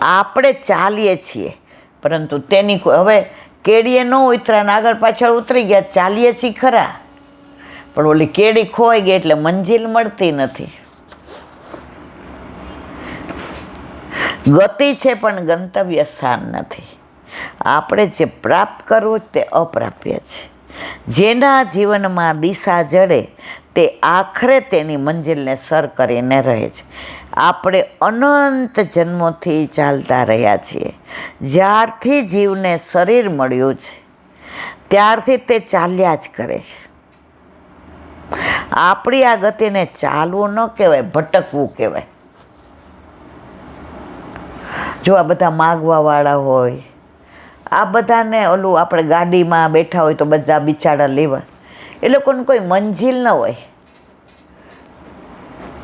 આપણે ચાલીએ છીએ, પરંતુ તેની હવે કેડીએ ન ઉતર્યા ને આગળ પાછળ ઉતરી ગયા, ચાલીએ છીએ ખરા, પણ ઓલી કેડી ખોવાઈ ગઈ એટલે મંજિલ મળતી નથી. ગતિ છે પણ ગંતવ્ય સ્થાન નથી. આપણે જે પ્રાપ્ત કરવું તે અપ્રાપ્ય છે. જેના જીવનમાં દિશા જડે તે આખરે તેની મંજિલને સર કરીને રહે છે. આપણે અનંત જન્મોથી ચાલતા રહ્યા છીએ. જ્યારથી જીવને શરીર મળ્યું છે ત્યારથી તે ચાલ્યા જ કરે છે. આપણી આ ગતિને ચાલવું ન કહેવાય, ભટકવું કહેવાય. જો આ બધા માગવાવાળા હોય, આ બધાને ઓલું આપણે ગાડીમાં બેઠા હોય તો બધા બિચારા લેવા, એ લોકોને કોઈ મંજિલ ન હોય.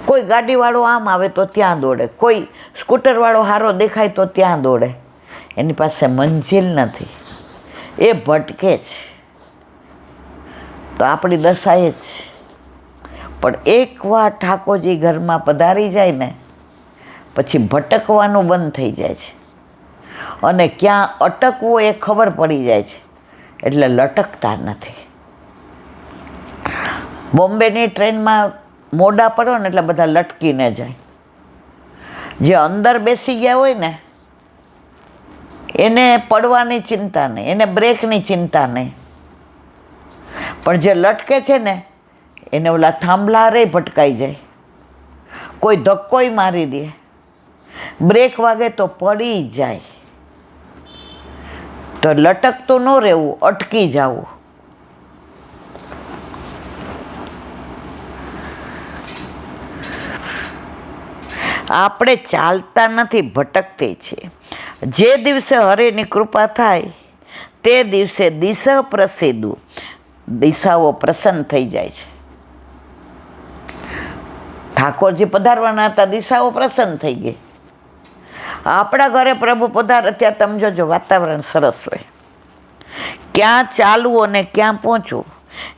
કોઈ ગાડીવાળો આમ આવે તો ત્યાં દોડે, કોઈ સ્કૂટરવાળો હારો દેખાય તો ત્યાં દોડે. એની પાસે મંજિલ નથી, એ ભટકે છે. તો આપણી દશા એ જ. પણ એકવાર ઠાકોરજી ઘરમાં પધારી જાય ને પછી ભટકવાનું બંધ થઈ જાય છે અને ક્યાં અટકવું એ ખબર પડી જાય છે, એટલે લટકતા નથી. બોમ્બેની ટ્રેનમાં મોડા પડો ને એટલે બધા લટકીને જાય. જે અંદર બેસી ગયા હોય ને એને પડવાની ચિંતા નહીં, એને બ્રેકની ચિંતા નહીં. પણ જે લટકે છે ને એને ઓલા થાંભલા રે ભટકાઈ જાય. કોઈ ધક્કોય મારી દે, બ્રેક વાગે તો પડી જાય. તો લટકતું ન રહેવું, અટકી જવું. આપણે ચાલતા નથી, ભટકતે છીએ. જે દિવસે હરેની કૃપા થાય તે દિવસે દિશા પ્રસિદ્ધ, દિશાઓ પ્રસન્ન થઈ જાય છે. ઠાકોરજી પધારવાના હતા, દિશાઓ પ્રસન્ન થઈ ગઈ. આપણા ઘરે પ્રભુ પધાર, અત્યારે તમે જોજો વાતાવરણ સરસ હોય. ક્યાં ચાલવું અને ક્યાં પહોંચવું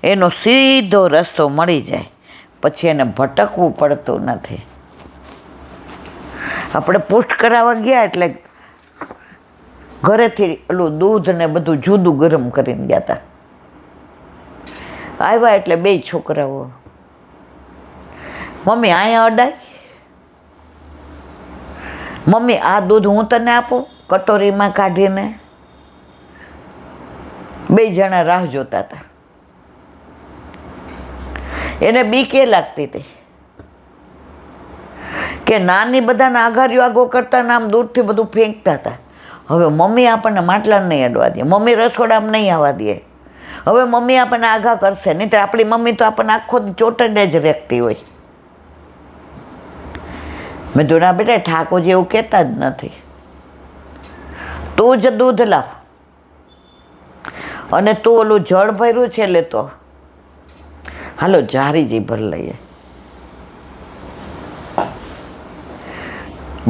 એનો સીધો રસ્તો મળી જાય, પછી એને ભટકવું પડતું નથી. આપણે પુષ્ટ કરાવવા ગયા એટલે ઘરેથી પેલું દૂધ ને બધું જુદું ગરમ કરીને ગયા હતા. આવ્યા એટલે બે છોકરાઓ, મમ્મી અહીંયા અડાય, મમ્મી આ દૂધ હું તને આપું કટોરીમાં કાઢીને. બે જણા રાહ જોતા હતા. એને બીક એ લાગતી હતી કે નાની બધાના આઘારીઓ આગો કરતા ને આમ દૂરથી બધું ફેંકતા હતા. હવે મમ્મી આપણને માટલા નહીં અડવા દે, મમ્મી રસોડામાં નહીં આવવા દે, હવે મમ્મી આપણને આઘા કરશે નહીં. તો આપણી મમ્મી તો આપણને આખો ચોટને જ રહેતી હોય. મેં તો ના બેટા ઠાકોરજી એવું કહેતા જ નથી. તું જ દૂધ લાવ અને તું ઓલું જળ ભર્યું છે લેતો હાલો જારીજી ભર લઈએ.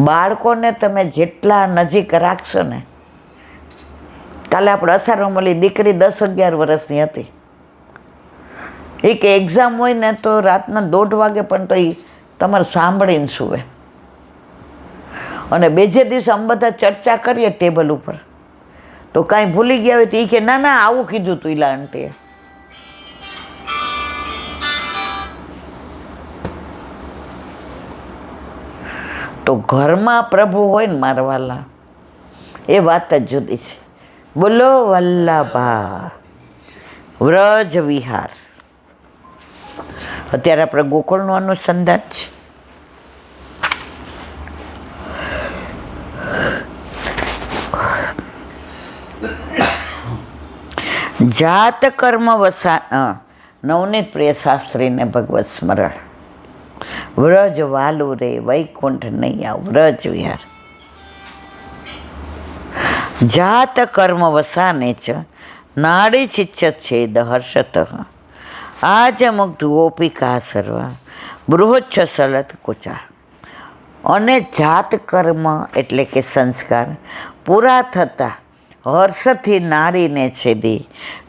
બાળકોને તમે જેટલા નજીક રાખશો ને, કાલે આપણે અસારોમલી દીકરી 10-11 વર્ષની હતી. એ કે એક્ઝામ હોય ને તો રાતના 1:30 વાગે પણ તો એ તમારે સાંભળીને સુવે. અને બીજે દિવસે અમે બધા ચર્ચા કરીએ ટેબલ ઉપર તો કાંઈ ભૂલી ગયા હોય તો એ કે ના ના આવું કીધું તું ઈલા આંટીએ. તો ઘરમાં પ્રભુ હોય ને મારવાલા, એ વાત જ જુદી છે. બોલો વલ્લભા વ્રજ વિહાર. અત્યારે આપણે ગોકુળનું અનુસંધાન છે. જાત કર્મ વસા નવનીત પ્રિય શાસ્ત્રીને ભગવત સ્મરણ. વ્રજ વાલું રે વૈકુંઠ નૈયા વ્રજ વિહાર. જાત કર્મ વસાને ચ નાડી ચિચ્છત છેદ હર્ષત. આજ મુગ્ધ ગોપિકા સર્વા બૃહચ્છ સલત કુચા. અને જાત કર્મ એટલે કે સંસ્કાર પૂરા થતા હર્ષથી નારીને છેદી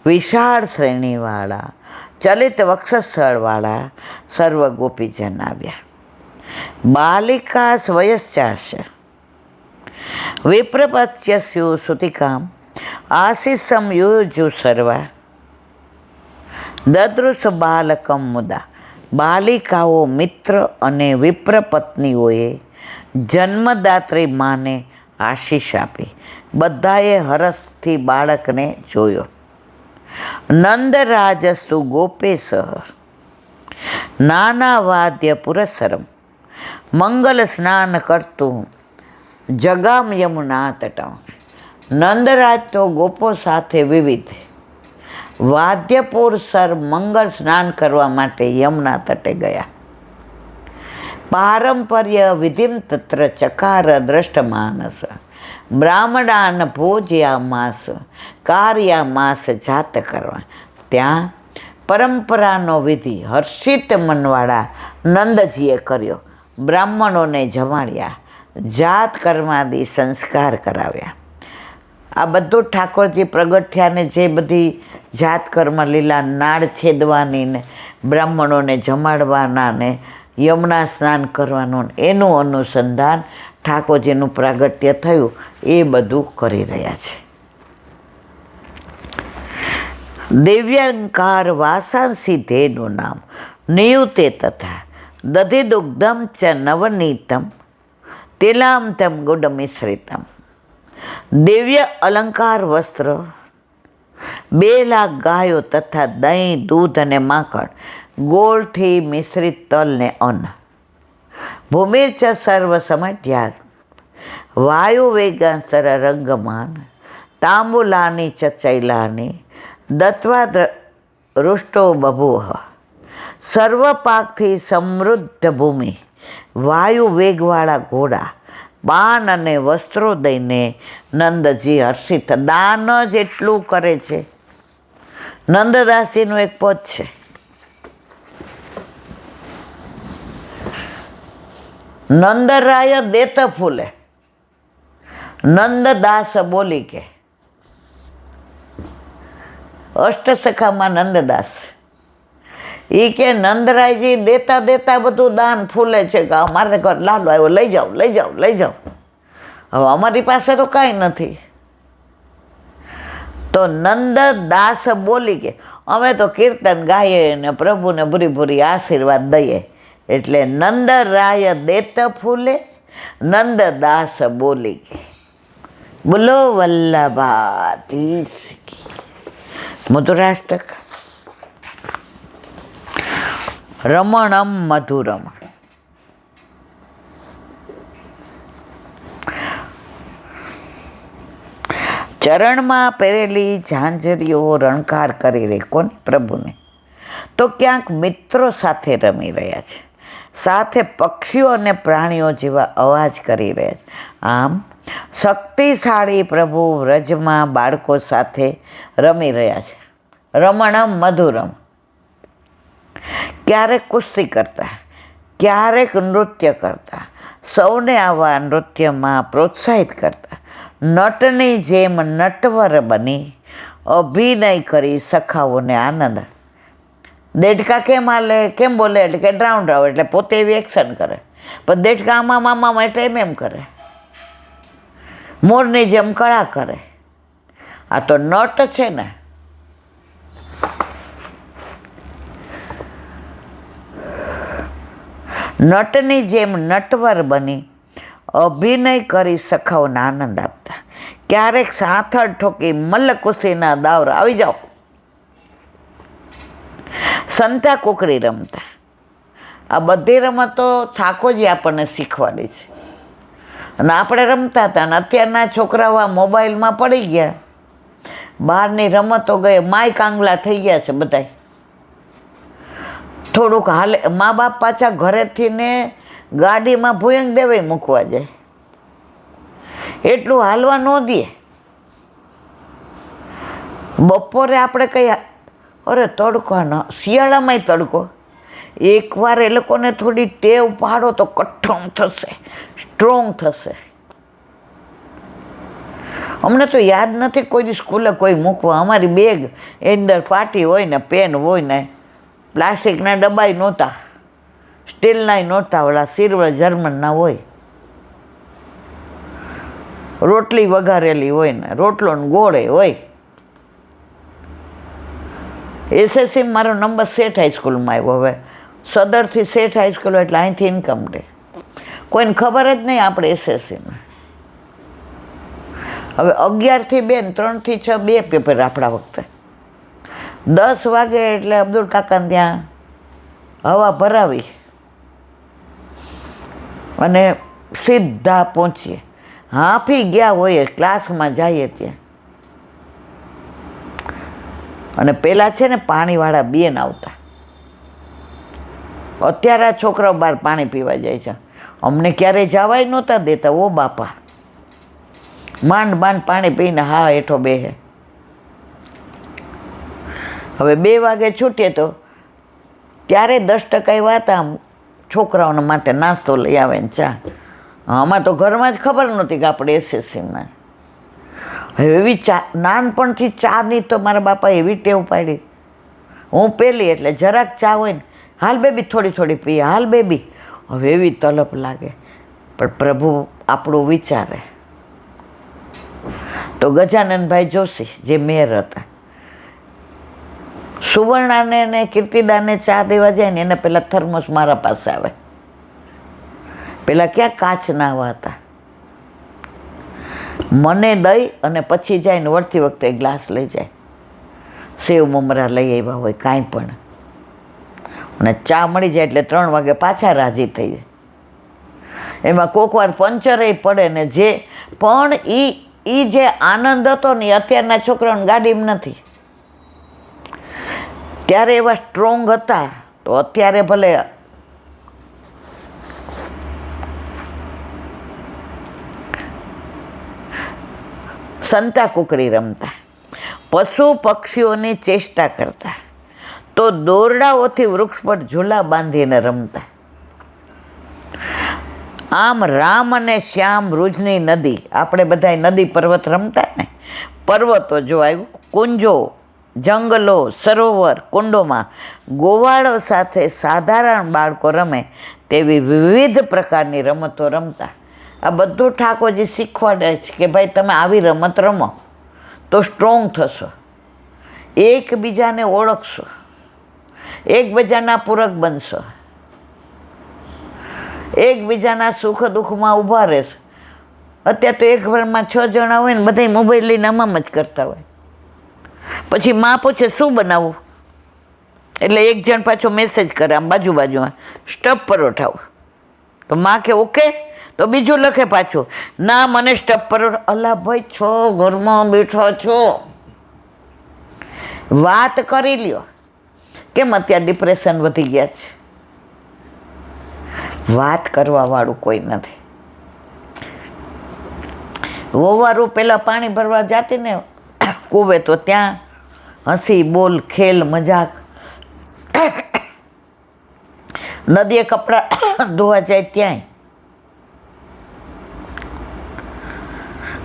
વિશાળ શ્રેણીવાળા ચલિત વક્ષસ્થળવાળા સર્વ ગોપીજન આવ્યા. બાલિકા વયશ્ચાશ વિપ્રપત્યસ્યુ સુતિકામ આશિષમ યુજુ સર્વા દદૃશ બાલકમ મુદા. બાલિકાઓ મિત્ર અને વિપ્રપત્નીઓએ જન્મદાત્રી માને આશીષ આપી. બધાએ હરસથી બાળકને જોયો. નંદરાજસ્તુ ગોપેશ નાના વાદ્ય પુરસ્સરમ મંગલ સ્નાન કરતું જગામ યમુના તટમ. નંદરાજ તો ગોપો સાથે વિવિધ વાદ્યપુરસર મંગળ સ્નાન કરવા માટે યમુના તટે ગયા. પારંપર્ય વિધિમ તત્ર ચકાર દ્રષ્ટમાનસ બ્રાહ્મણાન ભોજ્યામાસ કાર્યામાસ જાત કરવા. ત્યાં પરંપરાનો વિધિ હર્ષિત મનવાળા નંદજીએ કર્યો. બ્રાહ્મણોને જમાડ્યા, જાત કર્માદી સંસ્કાર કરાવ્યા. આ બધું ઠાકોરજી પ્રગટ થયા ને જે બધી જાત કર્મ લીલા નાળ છેદવાની ને બ્રાહ્મણોને જમાડવાના ને યમુના સ્નાન કરવાનું એનું અનુસંધાન ઠાકોરજીનું પ્રાગટ્ય થયું એ બધું કરી રહ્યા છે. દિવ્યંકાર વાસાંસી ધેનું નામ નિયુતે તથા દધિદુગ્ધમ ચ નવનીતમ તિલામ તમ ગુડ મિશ્રિતમ. દિવ્ય અલંકાર વસ્ત્ર, 2 લાખ ગાયો તથા દહીં, દૂધ અને માખણ, ગોળથી મિશ્રિત તલ ને અન્ન. ભૂમિર્ચ સર્વ સમઢ્યા વાયુ વેગાંતર રંગમાન તાંબુલાની ચ ચૈલાની દત્વા રુષ્ટો બભૂહ. સર્વ પાકથી સમૃદ્ધ ભૂમિ, વાયુ વેગવાળા ઘોડા, પાન અને વસ્ત્રો દઈને નંદજી હર્ષિત. દાન જ એટલું કરે છે. નંદદાસીનું એક પદ છે, નંદરાય દેત ફૂલે નંદદાસ બોલી કે. અષ્ટસખામાં નંદદાસ એ કે નંદરાયજી દેતા દેતા બધું દાન ફૂલે છે કે અમારે ઘર લાડો આવ્યો, લઈ જાઓ લઈ જાઓ લઈ જાઓ. હવે અમારી પાસે તો કાંઈ નથી. તો નંદદાસ બોલી કે અમે તો કીર્તન ગાઈએ ને પ્રભુને ભૂરી ભૂરી આશીર્વાદ દઈએ. એટલે નંદરાય દેત ફૂલે નંદદાસ બોલી કે. બોલો વલ્લભાધીશ કી. મધુરાષ્ટક. રમણમ મધુરમ. ચરણમાં પહેરેલી ઝાંઝરીઓ રણકાર કરી રહી કોને? પ્રભુને. તો ક્યાંક મિત્રો સાથે રમી રહ્યા છે, સાથે પક્ષીઓ અને પ્રાણીઓ જેવા અવાજ કરી રહ્યા છે. આમ શક્તિશાળી પ્રભુ વ્રજમાં બાળકો સાથે રમી રહ્યા છે. રમણમ મધુરમ. ક્યારેક કુસ્તી કરતા, ક્યારેક નૃત્ય કરતા, સૌને આવા નૃત્યમાં પ્રોત્સાહિત કરતા, નટની જેમ નટવર બની અભિનય કરી સખાઓને આનંદ. દેડકા કેમ હાલે, કેમ બોલે એટલે કે ડ્રાઉન્ડ રાવ એટલે પોતે એવી એક્શન કરે, પણ દેડકા આમાં મામા એટલે એમ કરે, મોરની જેમ કળા કરે. આ તો નટ છે ને. નટની જેમ નટવર બની અભિનય કરી સખાઓને આનંદ આપતા. ક્યારેક સાથળ ઠોકી મલ્લકુસ્તીના દાવર આવી જાઓ. સંતા કુકડી રમતા. આ બધી રમતો ઠાકોરજી આપણને શીખવાડી છે અને આપણે રમતા હતા. અને અત્યારના છોકરાઓ આ મોબાઈલમાં પડી ગયા, બહારની રમતો ગઈ, માય કાંગલા થઈ ગયા છે બધા. થોડુંક હાલે, મા બાપ પાછા ઘરેથી ને ગાડીમાં ભૂયંગ દેવે મૂકવા જાય, એટલું હાલવા ન દે. બપોરે આપણે કઈ અરે તડકો ન, શિયાળામાંય તડકો. એકવાર એ લોકોને થોડી ટેવ પાડો તો કઠણ થશે, સ્ટ્રોંગ થશે. અમને તો યાદ નથી કોઈ દી સ્કૂલે કોઈ મૂકવા. અમારી બેગ એની અંદર પાટી હોય ને પેન હોય ને, પ્લાસ્ટિકના ડબ્બાય નહોતા, સ્ટીલનાય નહોતા, ઓલા સિલ્વર જર્મનના હોય. રોટલી વઘારેલી હોય ને રોટલો ને ગોળે હોય. એસએસસી મારો નંબર સેઠ હાઈસ્કૂલમાં આવ્યો. હવે સદરથી શેઠ હાઈસ્કૂલ એટલે અહીંથી ઇન્કમ ડે, કોઈને ખબર જ નહીં આપણે એસએસસીમાં. હવે 11થી 2 ને 3થી 6 2 પેપર આપણા વખતે. 10 વાગે એટલે અબ્દુલ કાકાને ત્યાં હવા ભરાવી અને સીધા પહોંચીએ. હાંફી ગયા હોય ક્લાસમાં જઈએ ત્યાં. અને પહેલાં છે ને પાણીવાળા બેન આવતા. અત્યારે આ છોકરાઓ બહાર પાણી પીવા જાય છે. અમને ક્યારેય જવાય નહોતા દેતા. ઓ બાપા, માંડ માંડ પાણી પીને હા હેઠો બેહે. હવે 2 વાગે છૂટીએ તો ત્યારે 10% વાત આમ છોકરાઓને માટે નાસ્તો લઈ આવે ને ચા. આમાં તો ઘરમાં જ ખબર નહોતી કે આપણે એસએસસીમાં. હવે એવી ચા, નાનપણથી ચાની તો મારા બાપા એવી ટેવ પાડી. હું પહેલી એટલે જરાક ચા હોય ને, હાલ બેબી થોડી થોડી પીએ, હાલ બેબી. હવે એવી તલપ લાગે. પણ પ્રભુ આપણું વિચારે. તો ગજાનંદભાઈ જોશી જે મેયર હતા, સુવર્ણાને ને કીર્તિદાને ચા દેવા જાય ને એને પેલા થર્મોસ મારા પાસે આવે. પેલા ક્યાં કાચના આવા હતા. મને દઈ અને પછી જાય ને વળતી વખતે ગ્લાસ લઈ જાય. સેવ મમરા લઈ આવ્યા હોય કાંઈ પણ, અને ચા મળી જાય એટલે 3 વાગે પાછા રાજી થઈ જાય. એમાં કોક વાર પંચરે પડે ને જે પણ એ જે આનંદ હતો ને અત્યારના છોકરાઓને ગાડીમાં નથી. ત્યારે એવા સ્ટ્રોંગ હતા. તો અત્યારે ભલે સંતા કુકડી રમતા, પશુ પક્ષીઓની ચેષ્ટા કરતા, તો દોરડાઓથી વૃક્ષ પર ઝૂલા બાંધીને રમતા. આમ રામ અને શ્યામ રૂજની નદી, આપણે બધા નદી પર્વત રમતા ને. પર્વતો જો આવ્યું, કુંજો, જંગલો, સરોવર, કુંડોમાં ગોવાળો સાથે સાધારણ બાળકો રમે તેવી વિવિધ પ્રકારની રમતો રમતા. આ બધું ઠાકોરજી શીખવાડે છે કે ભાઈ તમે આવી રમત રમો તો સ્ટ્રોંગ થશો, એકબીજાને ઓળખશો, એકબીજાના પૂરક બનશો, એકબીજાના સુખ દુઃખમાં ઊભા રહેશે. અત્યારે તો એક ઘરમાં 6 જણા હોય ને બધા મોબાઈલ લઈને આમ જ કરતા હોય. પછી માં પૂછે શું બનાવવું, એટલે એક જણ પાછો મેસેજ કરે આમ બાજુમાં, સ્ટફ પરોઠાઓ. તો માં કે ઓકે, તો બીજું લખે પાછું, ના મને સ્ટફ પરોઠા. અલા ભાઈ, 6 ઘરમાં બેઠા છો, વાત કરી લ્યો. કેમ અત્યારે ડિપ્રેશન વધી ગયા છે? વાત કરવા વાળું કોઈ નથી. વવારું પેલા પાણી ભરવા જાતી ને કૂવે, તો ત્યાં હસી બોલ ખેલ મજાક. નદીએ કપડાં ધોવા જાય ત્યાંય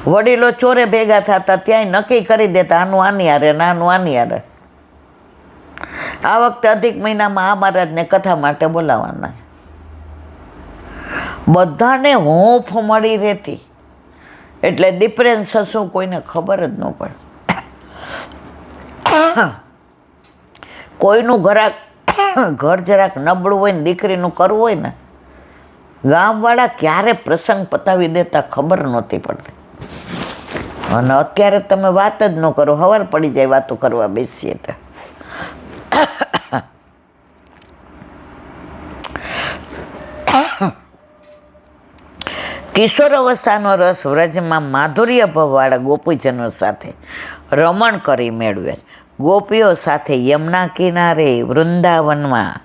વડીલો ચોરે ભેગા થતા, ત્યાંય નક્કી કરી દેતા આનું આની હારે, નાનું આની હારે. આ વખતે અધિક મહિનામાં આ મહારાજને કથા માટે બોલાવવાના. બધાને હોંફ મળી રહેતી, એટલે ડિફરન્સ શું કોઈને ખબર જ ન પડે. કોઈનું ઘર જરાક નબળું હોય ને દીકરીનું કરવું હોય ને, ગામવાળા ક્યારે પ્રસંગ પતાવી દેતા ખબર નહોતી પડતી. અને અત્યારે તમે વાત જ ન કરો, હવાર પડી જાય વાતો કરવા બેસીએ તો. કિશોર અવસ્થાનો રસ વ્રજમાં માધુર્ય ભવવાળા ગોપીજનો સાથે રમણ કરી મેળવે. ગોપીઓ સાથે યમુના કિનારે, વૃંદાવનમાં,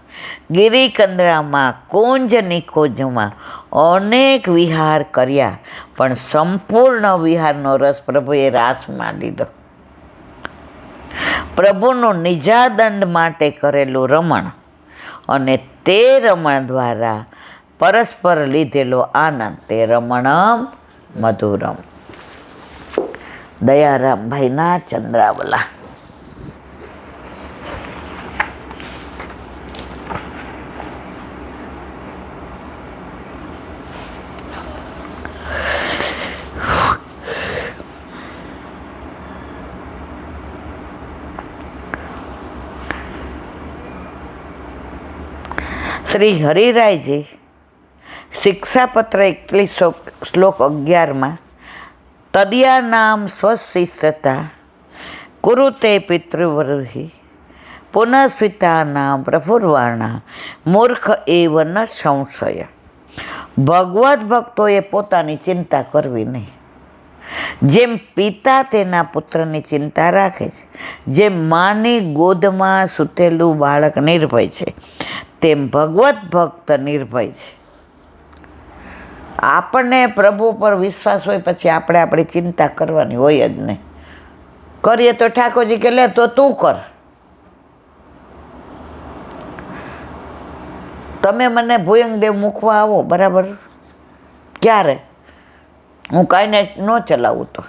ગિરિકંદરામાં, કુંજ નિકોજમાં અનેક વિહાર કર્યા, પણ સંપૂર્ણ વિહારનો રસ પ્રભુએ રાસમાં લીધો. પ્રભુનું નિજાદંડ માટે કરેલું રમણ અને તે રમણ દ્વારા પરસ્પર લીધેલો આનંદ, તે રમણમ મધુરમ. દયારામભાઈના ચંદ્રાવલા. શ્રી હરિરાયજી શિક્ષાપત્ર 41 શ્લોક 11માં તદિયા નામ સ્વશિષ્યતા કુરુતે પિતૃવર્હિ પુનઃસ્વિતા નામ પ્રફુર્વાણા મૂર્ખ એવ ન સંશય. ભગવત ભક્તોએ પોતાની ચિંતા કરવી નહીં. જેમ પિતા તેના પુત્રની ચિંતા રાખે છે, જેમ માની ગોદમાં સૂતેલું બાળક નિર્ભય છે, તેમ ભગવત ભક્ત નિર્ભય છે. આપણને પ્રભુ પર વિશ્વાસ હોય પછી આપણે આપણી ચિંતા કરવાની હોય જ નહીં. કરીએ તો ઠાકોરજી કે લે તો તું કર. તમે મને ભુયંગદેવ મૂકવા આવો, બરાબર, ક્યારે? હું કાંઈને ન ચલાવું તો,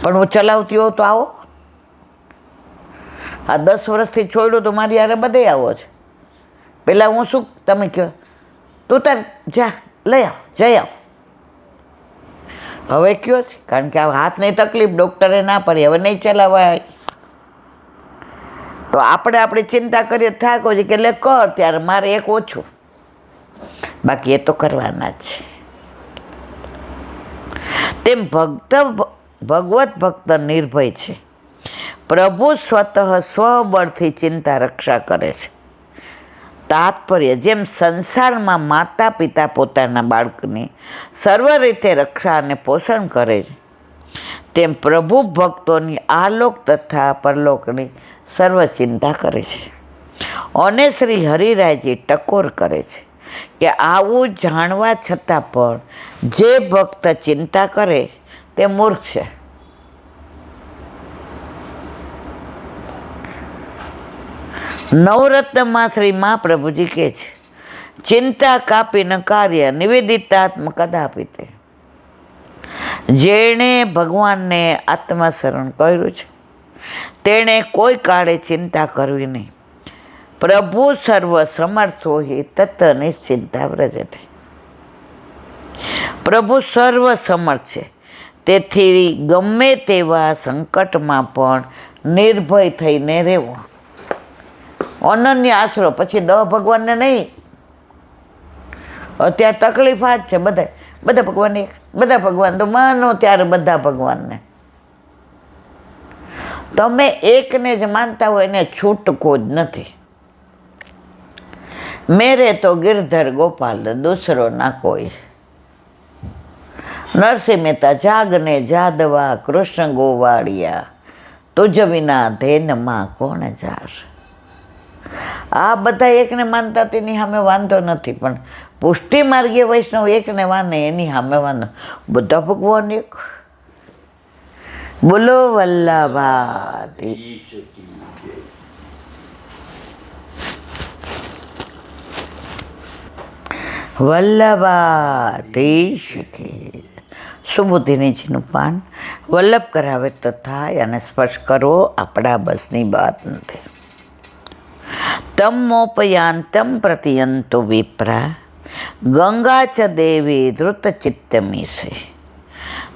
પણ હું ચલાવતી હોઉં તો આવો. આ 10 વર્ષથી છોડ્યું તો મારી યારે બધે આવો છે. પહેલાં હું શું, તમે કહો તું તાર જા લઈ આવ, જઈ આવ. હવે કયો છે, કારણ કે આ હાથની તકલીફ ડૉક્ટરે ના પડી, હવે નહીં ચલાવાય. તો આપણે આપણી ચિંતા કરીએ, ઠાકોરજી કે એટલે કર, ત્યારે મારે એક ઓછું, બાકી એ તો કરવાના જ છે. તેમ ભગવત ભક્ત નિર્ભય છે. પ્રભુ સ્વતઃ સ્વબળથી ચિંતા રક્ષા કરે છે. તાત્પર્ય, જેમ સંસારમાં માતા પિતા પોતાના બાળકની સર્વ રીતે રક્ષા અને પોષણ કરે છે, તેમ પ્રભુ ભક્તોની આલોક તથા પરલોકની સર્વ ચિંતા કરે છે. અને શ્રી હરિરાયજી ટકોર કરે છે કે આવું જાણવા છતાં પણ જે ભક્ત ચિંતા કરે તે મૂર્ખ છે. નવરત્નમાં શ્રી મહાપ્રભુજી કહે છે, ચિંતા કાપી ન કાર્ય નિવેદિતાત્મ કદાપી તે. જેણે ભગવાનને આત્મશરણ કર્યું છે તેણે કોઈ કાળે ચિંતા કરવી નહીં. પ્રભુ સર્વ સમર્થો હિ તત નિશ્ચિંતા વ્રજતે. પ્રભુ સર્વ સમર્થ છે, તેથી ગમે તેવા સંકટમાં પણ નિર્ભય થઈને રહેવું. અનન્ય આશરો, પછી 10 ભગવાનને નહીં. અત્યારે તકલીફ આ જ છે. બધા ભગવાન એક, બધા ભગવાન તો માનો ત્યારે બધા ભગવાનને. તમે એકને જ માનતા હોય એને છૂટકો જ નથી. મેરે તો ગિરધર ગોપાલ દૂસરો ના કોઈ. નરસિંહ મહેતા જાગને જાદવા કૃષ્ણ ગોવાળિયા તુજ વિના ધેનમાં કોણ જાર. આ બધા એકને માનતા તેની સામે વાંધો નથી, પણ પુષ્ટિ માર્ગીય વૈષ્ણવ એકને માને એની સામે વાંધો. બધા ભગવાન એક. બોલો વલ્લભાધીશ. વલ્લભાધીશ કે સુબુદ્ધિનીજીનું પાન વલ્લભ કરાવે તો થાય, અને સ્પર્શ કરવો આપણા બસની વાત નથી. તમ મોપયાંતમ પ્રતિયંતો વિપ્રા ગંગા ચ દેવી ધૃત ચિત્તમી છે.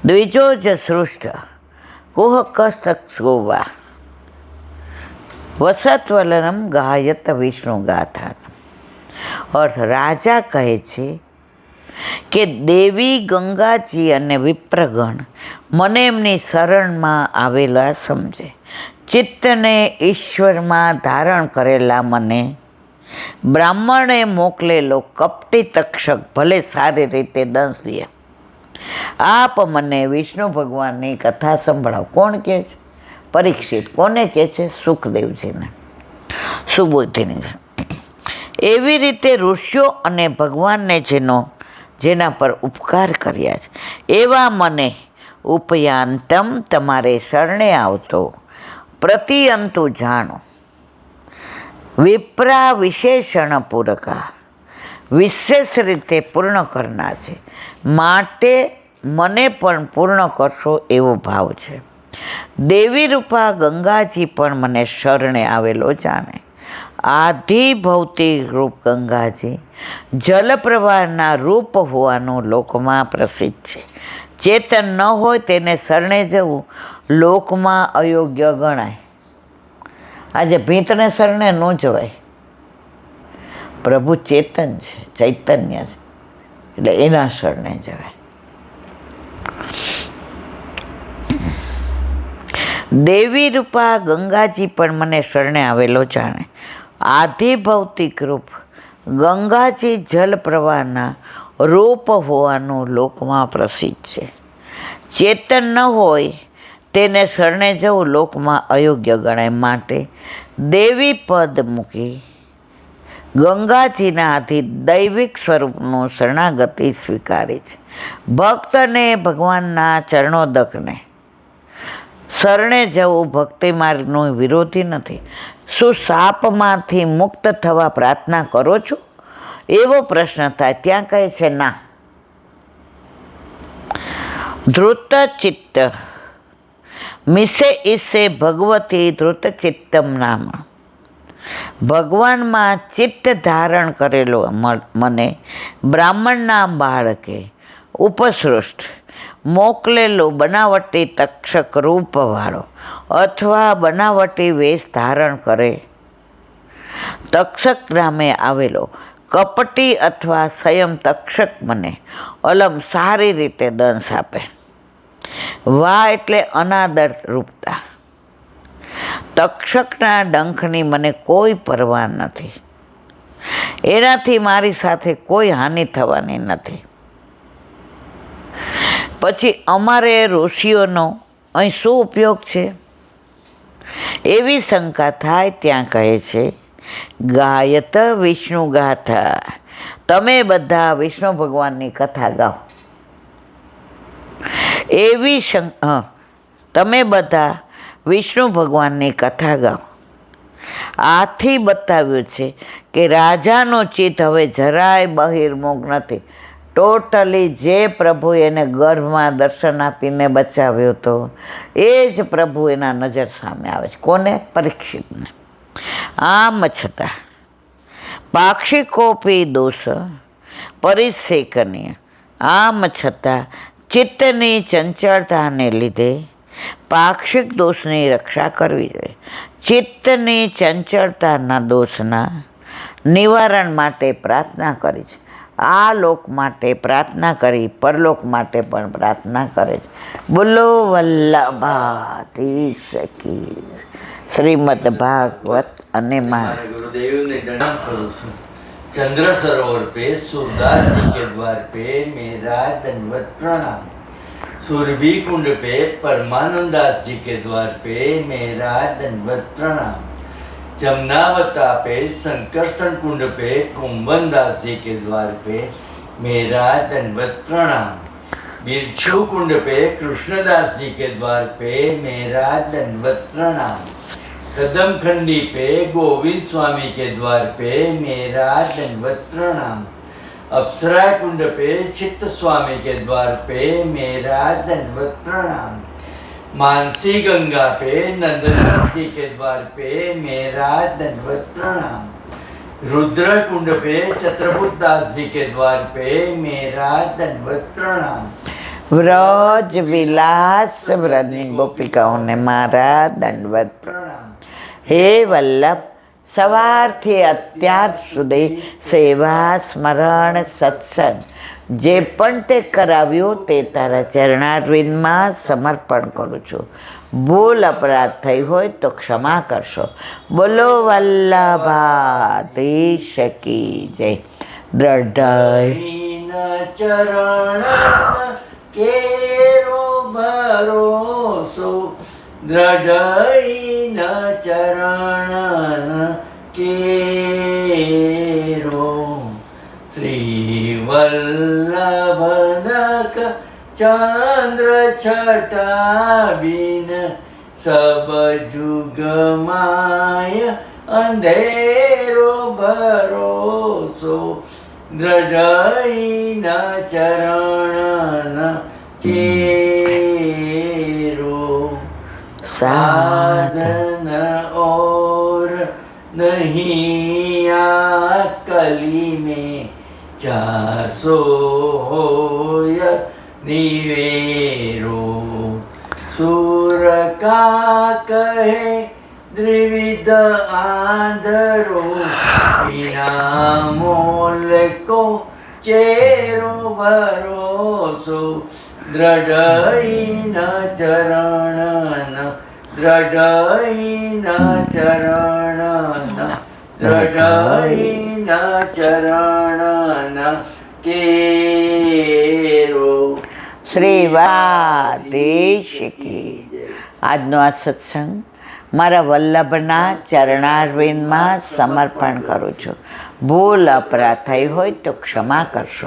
દ્વિજો જ સૃષ્ટ કુહકસ્તક્ષોવા વસત્વલનમ ગાયત વિષ્ણુ ગાથા. અર્થ, રાજા કહે છે કે દેવી ગંગાજી અને વિપ્રગણ મને એમની શરણમાં આવેલા સમજે. ચિત્તને ઈશ્વરમાં ધારણ કરેલા મને બ્રાહ્મણે મોકલેલો કપટી તક્ષક ભલે સારી રીતે દંશ દે. આપ મને વિષ્ણુ ભગવાનની કથા સંભળાવો. કોણ કહે છે? પરીક્ષિત. કોને કહે છે? સુખદેવજીને. સુબુદ્ધિની. એવી રીતે ઋષિઓ અને ભગવાનને જેના પર ઉપકાર કર્યા છે એવા મને ઉપયાંતમ તમારે શરણે આવતો પ્રતિયંતુ જાણો. વિપ્રા વિશેષણ પૂરકા, વિશેષ રીતે પૂર્ણ કરનાર છે, માટે મને પણ પૂર્ણ કરશો એવો ભાવ છે. દેવી રૂપા ગંગાજી પણ મને શરણે આવેલો જાણે. આધિ ભૌતિક રૂપ ગંગાજી જલપ્રવાહના રૂપ હોવાનું લોકમાં પ્રસિદ્ધ છે. ચેતન ન હોય તેને શરણે જવું લોકમાં અયોગ્ય ગણાય. આજે ભીતને શરણે ન જવાય. પ્રભુ ચેતન છે, ચૈતન્ય છે, એટલે એના શરણે જવાય. દેવી રૂપા ગંગાજી પણ મને શરણે આવેલો જાણે. આધિ ભૌતિક રૂપ ગંગાજી જલ પ્રવાહના રૂપ હોવાનું લોકમાં પ્રસિદ્ધ છે. ચેતન ન હોય તેને શરણે જવું લોકમાં અયોગ્ય ગણાય. માટે દેવી પદ મૂકી ગંગાજીના આધિ દૈવિક સ્વરૂપનું શરણાગતિ સ્વીકારી છે. ભક્તને ભગવાનના ચરણોદકને શરણે જવું ભક્તિ માર્ગનો વિરોધી નથી. શું સાપમાંથી મુક્ત થવા પ્રાર્થના કરો છો એવો પ્રશ્ન થાય ત્યાં કહે છે ના. ધૃત ચિત્ત મિસે ઈસે ભગવતી ધૃત ચિત્તમ નામ. ભગવાનમાં ચિત્ત ધારણ કરેલો મને બ્રાહ્મણના બાળકે ઉપસૃષ્ટ મોકલેલો બનાવટી તક્ષક રૂપવાળો અથવા બનાવટી વેશ ધારણ કરે તક્ષક નામે આવેલો કપટી અથવા સંયમ તક્ષક મને અલમ સારી રીતે દંશ આપે. વાહ એટલે અનાદર રૂપતા. તક્ષકના ડંખની મને કોઈ પરવા નથી. એનાથી મારી સાથે કોઈ હાનિ થવાની નથી. પછી અમારે ઋષિઓનો અહીં શું ઉપયોગ છે એવી શંકા થાય ત્યાં કહે છે ગાયત વિષ્ણુ ગાથા. તમે બધા વિષ્ણુ ભગવાનની કથા ગાઓ. એવી તમે બધા વિષ્ણુ ભગવાનની કથા ગાઓ. આથી બતાવ્યું છે કે રાજાનો ચિત્ત હવે જરાય બહિર્મુખ નથી. ટોટલી જે પ્રભુ એને ગર્ભમાં દર્શન આપીને બચાવ્યો હતો એ જ પ્રભુ એના નજર સામે આવે છે. કોને? પરીક્ષિતને. આમ છતાં પાક્ષિકોપી દોષ પરિસેકનીય. આમ છતાં ચિત્તની ચંચળતાને લીધે પાક્ષિક દોષની રક્ષા કરવી જોઈએ. ચિત્તની ચંચળતાના દોષના નિવારણ માટે પ્રાર્થના કરી છે. આ લોક માટે પ્રાર્થના કરી પરલોક માટે પણ પ્રાર્થના કરે છે. બોલો વલ્લભાધીશ કી. શ્રીમદ ભાગવત અને મારા गुरुदेव ने प्रणाम करूँ છું. चंद्र सरोवर पे सूरदास जी के द्वार पे मेरा दंडवत प्रणाम. सुरभि कुंड पे परमानंदास जी के द्वार पे मेरा दंडवत प्रणाम. जमुनावता पे संकर्षण कुंड पे कुंभनदास जी के द्वार पे मेरा दंडवत प्रणाम. बिरछू कुंड पे कृष्णदास जी के द्वार पे मेरा दंडवत प्रणाम. कदम खंडी पे गोविंद स्वामी के द्वार पे मेरा दंडवत प्रणाम. अप्सरा कुंड पे चित्त स्वामी के द्वार पे मेरा दंडवत प्रणाम. मानसी गंगा पे नंदनाथ जी के द्वार पे मेरा दंडवत प्रणाम. रुद्र कुंड पे चत्रभुत दास जी के द्वार पे मेरा दंडवत प्रणाम. વ્રજ વિલાસ વ્રજની ગોપિકાઓને મારા દંડવત પ્રણામ. હે વલ્લભ, સવારથી અત્યાર સુધી સેવા સ્મરણ સત્સંગ જે પણ તે કરાવ્યું તે તારા ચરણારવિંદમાં સમર્પણ કરું છું. ભૂલ અપરાધ થઈ હોય તો ક્ષમા કરશો. બોલો વલ્લભાધીશ કી જય. દ્રઢ ચરણ કેરો ભરોસો દ્રઢ ચરણ કેરો. શ્રી વલ્લભનક ચંદ્ર છટા બિન સબ જુગ માય અંધેરો ભરોસો દ્રઢ ચરણ કેરો. साधन और नहीं आ कली में 400 होय निवेरो. सूर का कहे द्विविध आंधरो बिन નામોલ કો ચેરો ભરોસો દ્રઢઈન ચરણ દ્રઢઈન ચરણ દ્રઢઈન ચરણ કેરો. શ્રી દ્વારકાધીશ કી. આજનો આ સત્સંગ મારા વલ્લભના ચરણારવિંદમાં સમર્પણ કરું છું. ભૂલ અપરાધ થઈ હોય તો ક્ષમા કરશો.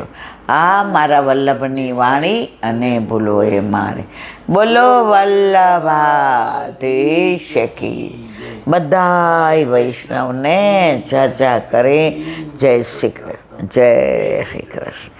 આ મારા વલ્લભની વાણી અને ભૂલો એ મારી. બોલો વલ્લભાધીશ કી. બધાય વૈષ્ણવને જય જય કરે. જય શ્રી કૃષ્ણ. જય શ્રી કૃષ્ણ.